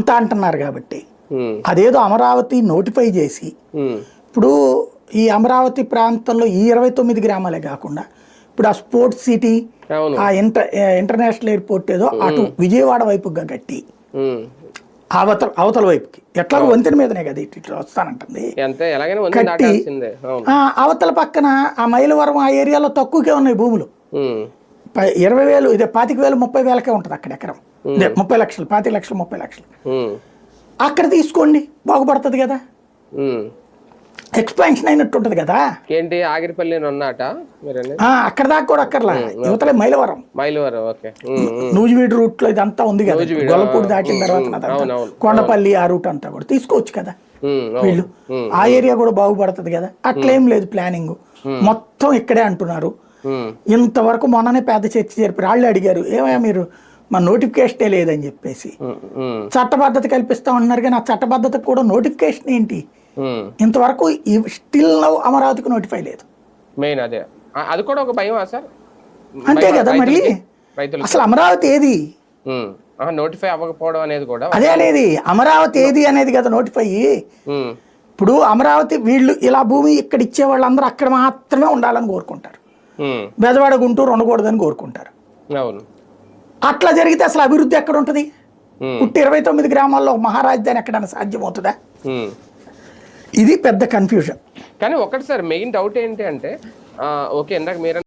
అంతా అంటున్నారు కాబట్టి అదేదో అమరావతి నోటిఫై చేసి ఇప్పుడు ఈ అమరావతి ప్రాంతంలో ఈ 29 గ్రామాలే కాకుండా ఇప్పుడు ఆ స్పోర్ట్స్ సిటీ ఆ ఇంటర్నేషనల్ ఎయిర్పోర్ట్ ఏదో అటు విజయవాడ వైపుగా కట్టి అవతల వైపుకి ఎట్లా వంతెన మీదనే కదా ఇట్లా వస్తానంటుంది కట్టి అవతల పక్కన ఆ మైలవరం ఆ ఏరియాలో తక్కువకే ఉన్నాయి భూములు 20,000 ఇదే 25,000 30,000కే ఉంటుంది అక్కడ ఎకరం 30 లక్షలు 25 లక్షలు 30 లక్షలు అక్కడ తీసుకోండి బాగుపడుతుంది కదా ఎక్స్పాన్షన్ అయినట్టు ఉంటుంది కదా ఏంటి ఆగిరిపల్లి అక్కడ దాకా కూడా అక్కర్లా యువతలే మైలవరం నూజివీడు రూట్ లో ఇదంతా ఉంది కదా గొల్లపూడి దాటిన తర్వాత కొండపల్లి ఆ రూట్ అంతా కూడా తీసుకోవచ్చు కదా వీళ్ళు ఆ ఏరియా కూడా బాగుపడుతుంది కదా అట్లేం లేదు ప్లానింగ్ మొత్తం ఇక్కడే అంటున్నారు ఇంతవరకు మొన్ననే పెద్ద చర్చ జరిపి వాళ్ళు అడిగారు ఏమయ్యా మీరు మా నోటిఫికేషనే లేదని చెప్పేసి చట్టబద్ధత కల్పిస్తా ఉన్నారు కానీ ఆ చట్టబద్ధత కూడా నోటిఫికేషన్ ఏంటి ఇంతవరకు స్టిల్ నౌ అమరావతికి నోటిఫై లేదు మెయిన్ అదే అది కూడా ఒక భయం సార్ అంతే కదా మరి అసలు అమరావతి ఏది నోటిఫై అవ్వకపోవడం అనేది కూడా అదే అనేది అమరావతి ఏది అనేది కదా నోటిఫై ఇప్పుడు అమరావతి వీళ్ళు ఇలా భూమి ఇక్కడ ఇచ్చే వాళ్ళందరూ అక్కడ మాత్రమే ఉండాలని కోరుకుంటారు బెజవాడ గుంటూరు ఉండకూడదని కోరుకుంటారు అట్లా జరిగితే అసలు అభివృద్ధి ఎక్కడ ఉంటుంది పుట్టి 29 గ్రామాల్లో మహారాజధాని ఎక్కడైనా సాధ్యమవుతుందా ఇది పెద్ద కన్ఫ్యూజన్ కానీ ఒకటి సార్ మెయిన్ డౌట్ ఏంటి అంటే ఓకే ఇందాక మీరు